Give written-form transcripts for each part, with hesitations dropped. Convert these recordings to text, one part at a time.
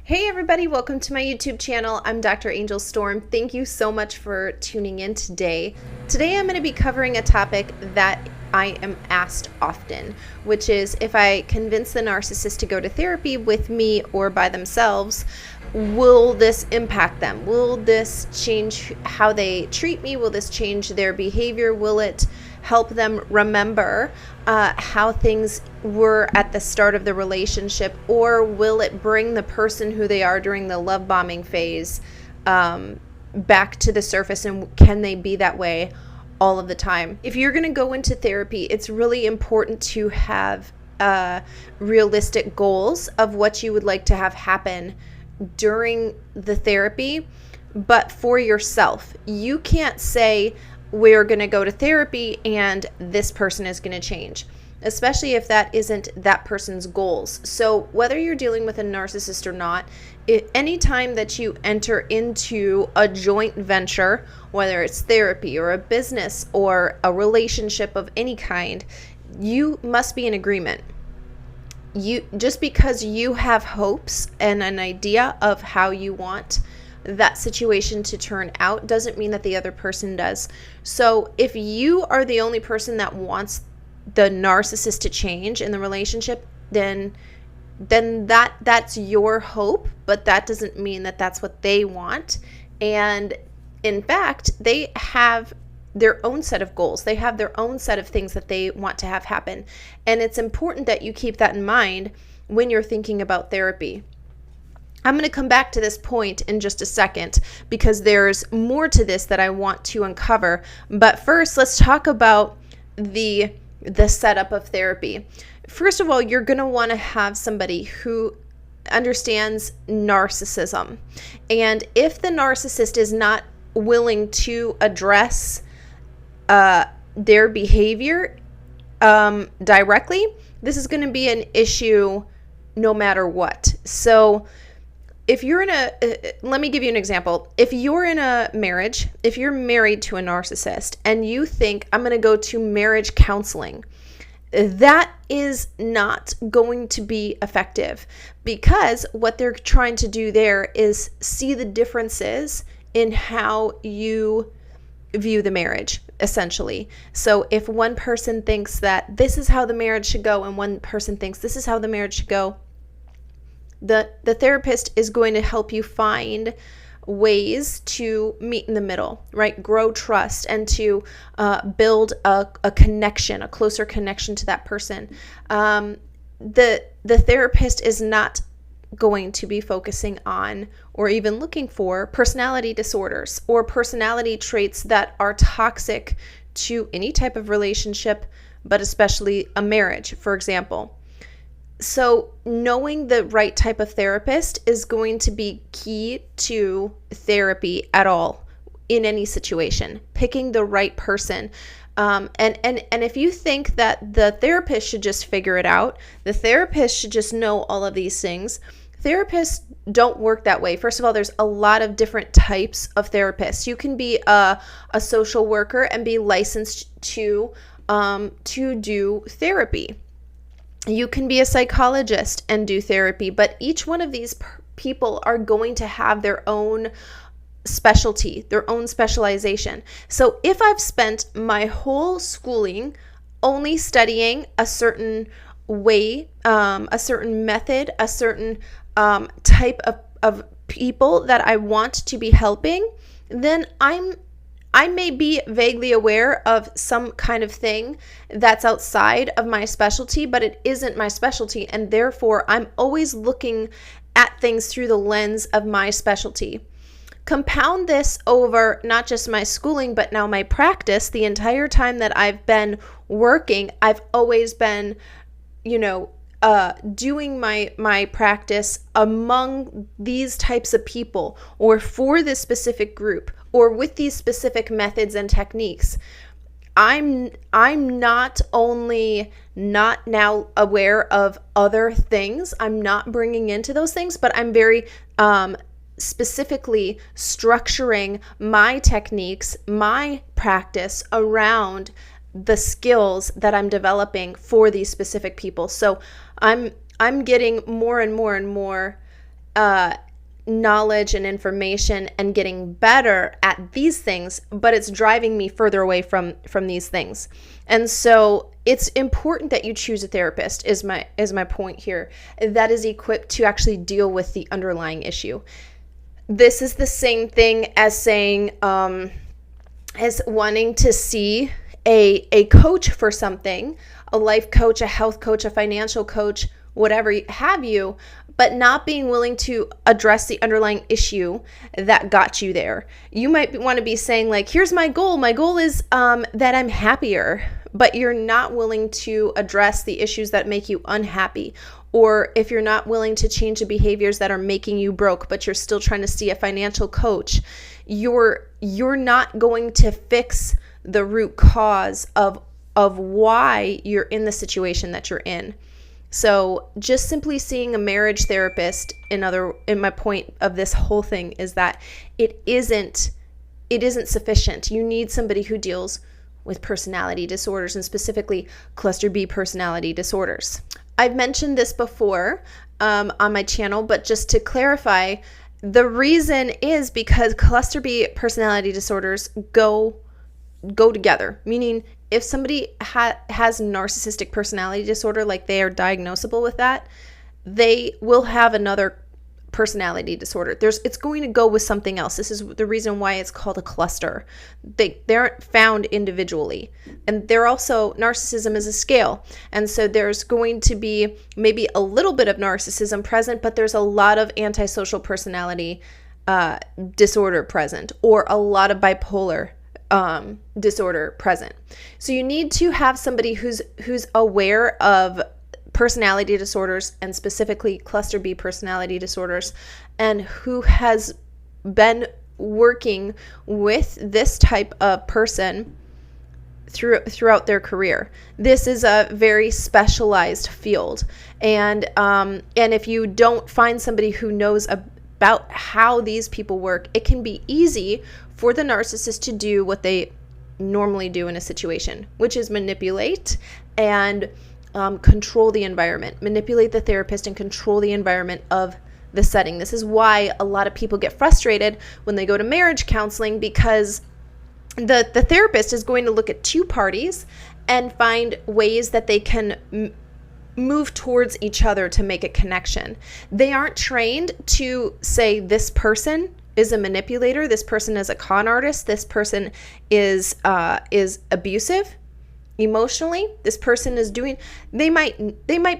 Hey everybody, welcome to my YouTube channel. I'm Dr. Angel Storm. Thank you so much for tuning in today. Today I'm going to be covering a topic that I am asked often, which is if I convince the narcissist to go to therapy with me or by themselves, will this impact them? Will this change how they treat me? Will this change their behavior? Will it help them remember how things were at the start of the relationship, or will it bring the person who they are during the love bombing phase back to the surface, and can they be that way all of the time? If you're going to go into therapy, it's really important to have realistic goals of what you would like to have happen during the therapy, but for yourself. You can't say, we're going to go to therapy and this person is going to change, especially if that isn't that person's goals. So whether you're dealing with a narcissist or not, anytime that you enter into a joint venture, whether it's therapy or a business or a relationship of any kind, you must be in agreement. Just because you have hopes and an idea of how you want that situation to turn out doesn't mean that the other person does. So if you are the only person that wants the narcissist to change in the relationship, then that's your hope, but that doesn't mean that that's what they want. And in fact, they have their own set of goals. They have their own set of things that they want to have happen. And it's important that you keep that in mind when you're thinking about therapy. I'm going to come back to this point in just a second because there's more to this that I want to uncover. But first, let's talk about the setup of therapy. First of all, you're going to want to have somebody who understands narcissism. And if the narcissist is not willing to address their behavior directly, this is going to be an issue no matter what. So if you're in let me give you an example. If you're in a marriage, if you're married to a narcissist and you think, I'm going to go to marriage counseling, that is not going to be effective, because what they're trying to do there is see the differences in how you view the marriage, essentially. So if one person thinks that this is how the marriage should go and one person thinks this is how the marriage should go, the therapist is going to help you find ways to meet in the middle, right? Grow trust and to build a connection, a closer connection to that person. The therapist is not going to be focusing on or even looking for personality disorders or personality traits that are toxic to any type of relationship, but especially a marriage, for example. So knowing the right type of therapist is going to be key to therapy at all in any situation. Picking the right person. And if you think that the therapist should just figure it out, the therapist should just know all of these things, therapists don't work that way. First of all, there's a lot of different types of therapists. You can be a social worker and be licensed to do therapy. You can be a psychologist and do therapy, but each one of these people are going to have their own specialty, their own specialization. So if I've spent my whole schooling only studying a certain way, a certain method, a certain type of people that I want to be helping, then I may be vaguely aware of some kind of thing that's outside of my specialty, but it isn't my specialty, and therefore I'm always looking at things through the lens of my specialty. Compound this over not just my schooling, but now my practice. The entire time that I've been working, I've always been, doing my practice among these types of people or for this specific group or with these specific methods and techniques. I'm not only not now aware of other things, I'm not bringing into those things, but I'm very specifically structuring my techniques, my practice around the skills that I'm developing for these specific people. So I'm getting more and more and more knowledge and information and getting better at these things, but it's driving me further away from these things. And so it's important that you choose a therapist is my point here, that is equipped to actually deal with the underlying issue. This is the same thing as saying, as wanting to see a coach for something, a life coach, a health coach, a financial coach, whatever have you, but not being willing to address the underlying issue that got you there. You might want to be saying like, here's my goal. My goal is that I'm happier, but you're not willing to address the issues that make you unhappy. Or if you're not willing to change the behaviors that are making you broke, but you're still trying to see a financial coach, you're not going to fix the root cause of why you're in the situation that you're in. So just simply seeing a marriage therapist, in my point of this whole thing is that it isn't sufficient. You need somebody who deals with personality disorders, and specifically cluster B personality disorders. I've mentioned this before on my channel, but just to clarify, the reason is because cluster B personality disorders go together, meaning if somebody has narcissistic personality disorder, like they are diagnosable with that, they will have another personality disorder. It's going to go with something else. This is the reason why it's called a cluster. They aren't found individually. And they're also, narcissism is a scale. And so there's going to be maybe a little bit of narcissism present, but there's a lot of antisocial personality disorder present, or a lot of bipolar disorder present. So you need to have somebody who's aware of personality disorders, and specifically cluster B personality disorders, and who has been working with this type of person throughout their career. This is a very specialized field, and if you don't find somebody who knows about how these people work, it can be easy for the narcissist to do what they normally do in a situation, which is manipulate and control the environment, manipulate the therapist and control the environment of the setting. This is why a lot of people get frustrated when they go to marriage counseling, because the therapist is going to look at two parties and find ways that they can move towards each other to make a connection. They aren't trained to say this person is a manipulator, this person is a con artist, this person is abusive emotionally, this person is doing. They might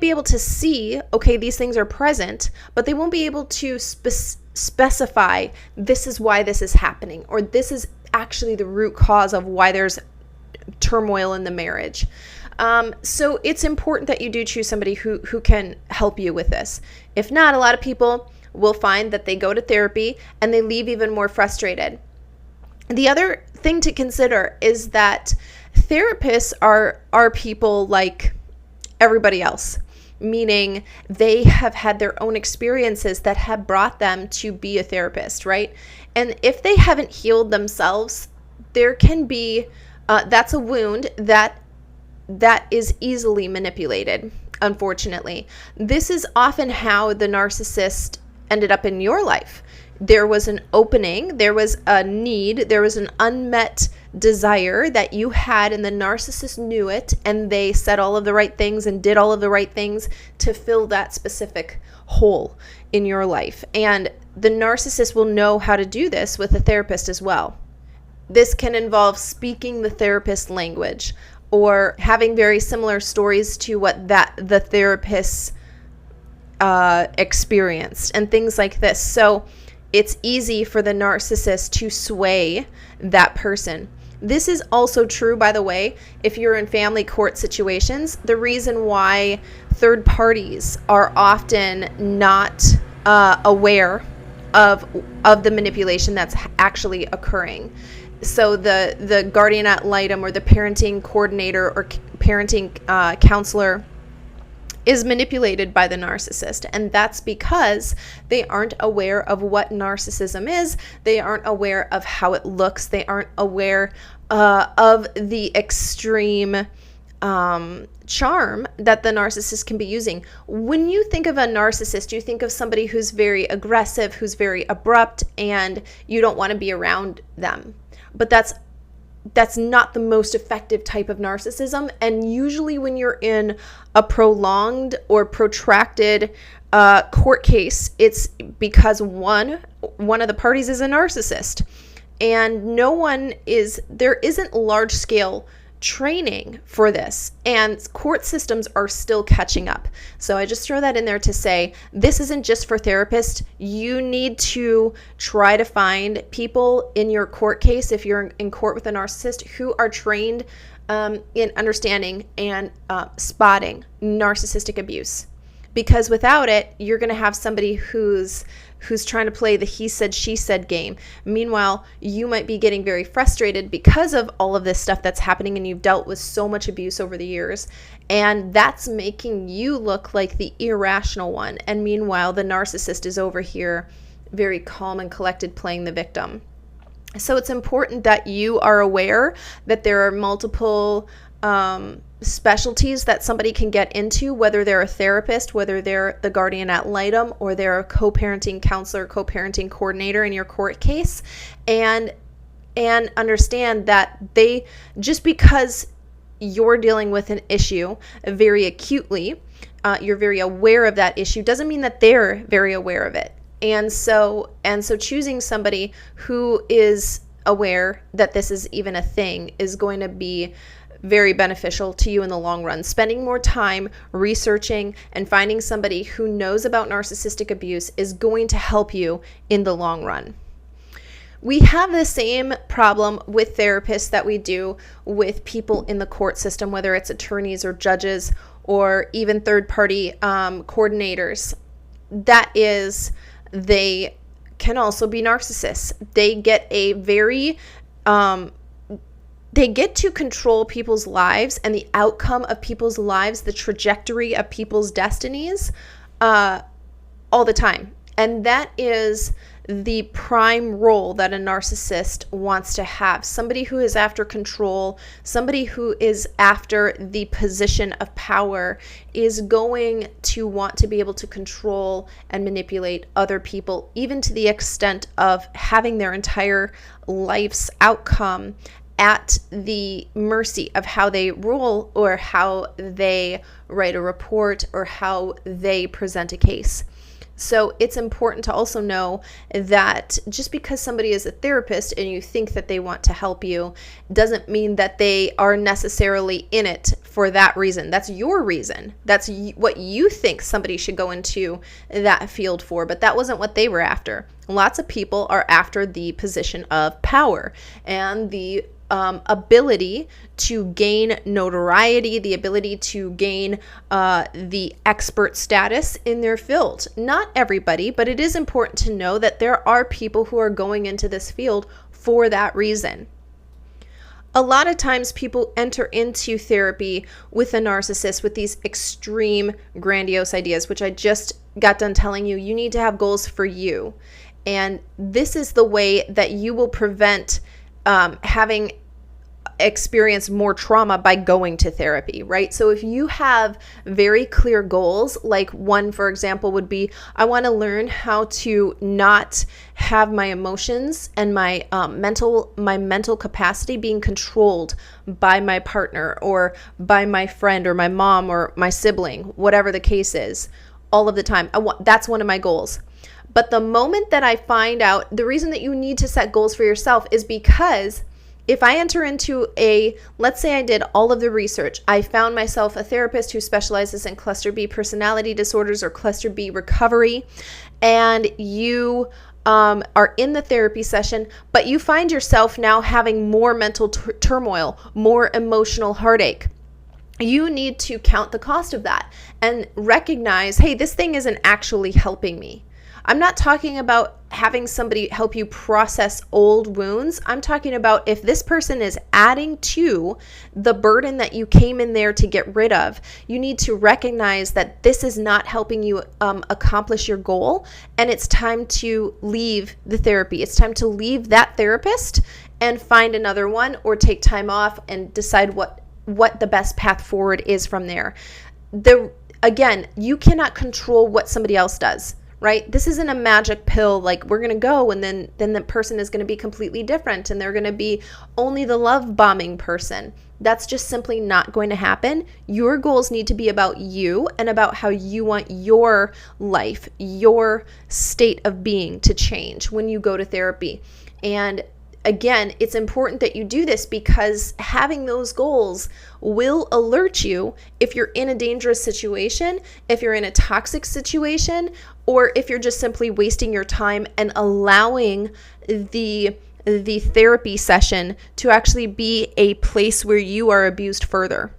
be able to see, okay, these things are present, but they won't be able to specify this is why this is happening, or this is actually the root cause of why there's turmoil in the marriage. So it's important that you do choose somebody who can help you with this. If not, a lot of people will find that they go to therapy and they leave even more frustrated. The other thing to consider is that therapists are people like everybody else, meaning they have had their own experiences that have brought them to be a therapist, right? And if they haven't healed themselves, there can be, that's a wound that is easily manipulated, unfortunately. This is often how the narcissist ended up in your life. There was an opening, there was a need, there was an unmet desire that you had, and the narcissist knew it, and they said all of the right things and did all of the right things to fill that specific hole in your life. And the narcissist will know how to do this with a therapist as well. This can involve speaking the therapist language, or having very similar stories to what the therapist experienced, and things like this. So it's easy for the narcissist to sway that person. This is also true, by the way, if you're in family court situations. The reason why third parties are often not aware of the manipulation that's actually occurring. So the guardian ad litem, or the parenting coordinator, or parenting counselor is manipulated by the narcissist. And that's because they aren't aware of what narcissism is. They aren't aware of how it looks. They aren't aware of the extreme charm that the narcissist can be using. When you think of a narcissist, you think of somebody who's very aggressive, who's very abrupt, and you don't want to be around them. But that's not the most effective type of narcissism. And usually when you're in a prolonged or protracted court case, it's because one of the parties is a narcissist. And there isn't large scale training for this, and court systems are still catching up. So I just throw that in there to say this isn't just for therapists. You need to try to find people in your court case, if you're in court with a narcissist, who are trained in understanding and spotting narcissistic abuse. Because without it, you're going to have somebody who's trying to play the he said, she said game. Meanwhile, you might be getting very frustrated because of all of this stuff that's happening, and you've dealt with so much abuse over the years, and that's making you look like the irrational one. And meanwhile, the narcissist is over here very calm and collected, playing the victim. So it's important that you are aware that there are multiple specialties that somebody can get into, whether they're a therapist, whether they're the guardian ad litem, or they're a co-parenting counselor, co-parenting coordinator in your court case, and understand that just because you're dealing with an issue very acutely, you're very aware of that issue, doesn't mean that they're very aware of it. And so choosing somebody who is aware that this is even a thing is going to be very beneficial to you in the long run. Spending more time researching and finding somebody who knows about narcissistic abuse is going to help you in the long run. We have the same problem with therapists that we do with people in the court system, whether it's attorneys or judges or even third-party coordinators. That is, they can also be narcissists. They get they get to control people's lives and the outcome of people's lives, the trajectory of people's destinies, all the time. And that is the prime role that a narcissist wants to have. Somebody who is after control, somebody who is after the position of power, is going to want to be able to control and manipulate other people, even to the extent of having their entire life's outcome at the mercy of how they rule, or how they write a report, or how they present a case. So it's important to also know that just because somebody is a therapist and you think that they want to help you doesn't mean that they are necessarily in it for that reason. That's your reason. That's what you think somebody should go into that field for, but that wasn't what they were after. Lots of people are after the position of power and the ability to gain notoriety, the ability to gain the expert status in their field. Not everybody, but it is important to know that there are people who are going into this field for that reason. A lot of times people enter into therapy with a narcissist with these extreme, grandiose ideas, which I just got done telling you. You need to have goals for you. And this is the way that you will prevent having experienced more trauma by going to therapy, right? So if you have very clear goals, like one, for example, would be, I want to learn how to not have my emotions and my mental capacity being controlled by my partner or by my friend or my mom or my sibling, whatever the case is, all of the time. That's one of my goals. But the moment that I find out, the reason that you need to set goals for yourself is because if I enter into let's say I did all of the research, I found myself a therapist who specializes in cluster B personality disorders or cluster B recovery, and you are in the therapy session, but you find yourself now having more mental turmoil, more emotional heartache. You need to count the cost of that and recognize, hey, this thing isn't actually helping me. I'm not talking about having somebody help you process old wounds. I'm talking about if this person is adding to the burden that you came in there to get rid of, you need to recognize that this is not helping you accomplish your goal, and it's time to leave the therapy. It's time to leave that therapist and find another one, or take time off and decide what what the best path forward is from there. Again, you cannot control what somebody else does, right? This isn't a magic pill like we're going to go and then the person is going to be completely different and they're going to be only the love bombing person. That's just simply not going to happen. Your goals need to be about you and about how you want your life, your state of being to change when you go to therapy. And again, it's important that you do this because having those goals will alert you if you're in a dangerous situation, if you're in a toxic situation, or if you're just simply wasting your time and allowing the therapy session to actually be a place where you are abused further.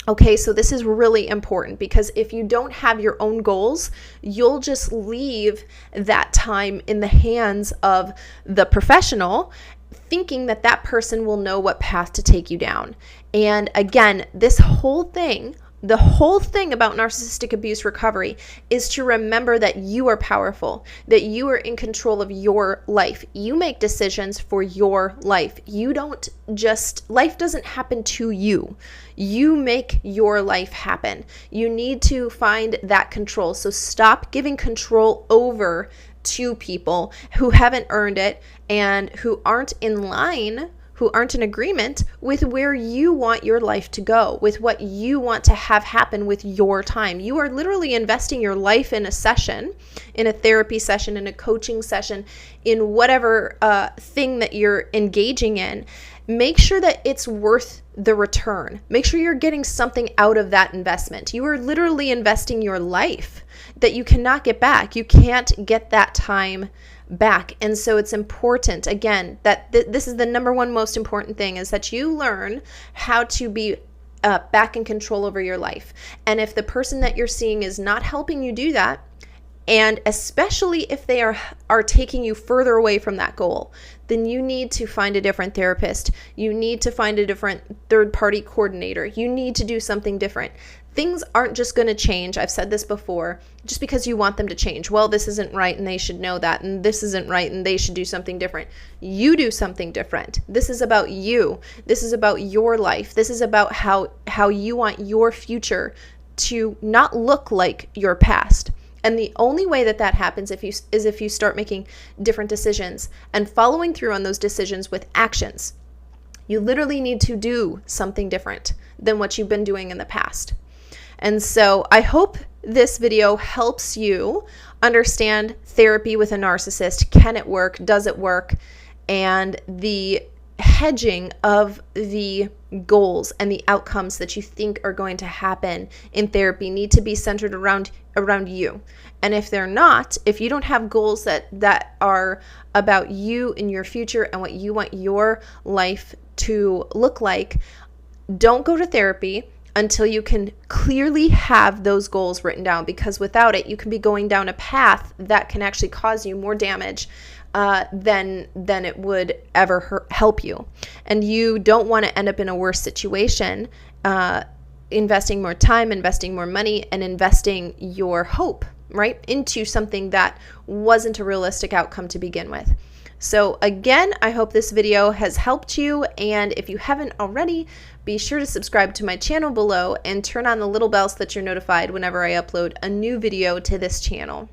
Okay, so this is really important because if you don't have your own goals, you'll just leave that time in the hands of the professional, thinking that that person will know what path to take you down. And again, this whole thing, the whole thing about narcissistic abuse recovery is to remember that you are powerful, that you are in control of your life. You make decisions for your life. Life doesn't happen to you. You make your life happen. You need to find that control. So stop giving control over to people who haven't earned it and who aren't in line, who aren't in agreement with where you want your life to go, with what you want to have happen with your time. You are literally investing your life in a session, in a therapy session, in a coaching session, in whatever thing that you're engaging in. Make sure that it's worth the return. Make sure you're getting something out of that investment. You are literally investing your life that you cannot get back. You can't get that time back. And so it's important, again, that this is the number one most important thing, is that you learn how to be back in control over your life. And if the person that you're seeing is not helping you do that, and especially if they are taking you further away from that goal, then you need to find a different therapist. You need to find a different third-party coordinator. You need to do something different. Things aren't just going to change, I've said this before, just because you want them to change. Well, this isn't right and they should know that, and this isn't right and they should do something different. You do something different. This is about you. This is about your life. This is about how you want your future to not look like your past. And the only way that happens is if you start making different decisions and following through on those decisions with actions. You literally need to do something different than what you've been doing in the past. And so I hope this video helps you understand therapy with a narcissist. Can it work? Does it work? And the hedging of the goals and the outcomes that you think are going to happen in therapy need to be centered around you. And if they're not, if you don't have goals that are about you and your future and what you want your life to look like, don't go to therapy until you can clearly have those goals written down, because without it, you can be going down a path that can actually cause you more damage than it would ever help you. And you don't want to end up in a worse situation, investing more time, investing more money, and investing your hope, right, into something that wasn't a realistic outcome to begin with. So again, I hope this video has helped you, and if you haven't already, be sure to subscribe to my channel below and turn on the little bell so that you're notified whenever I upload a new video to this channel.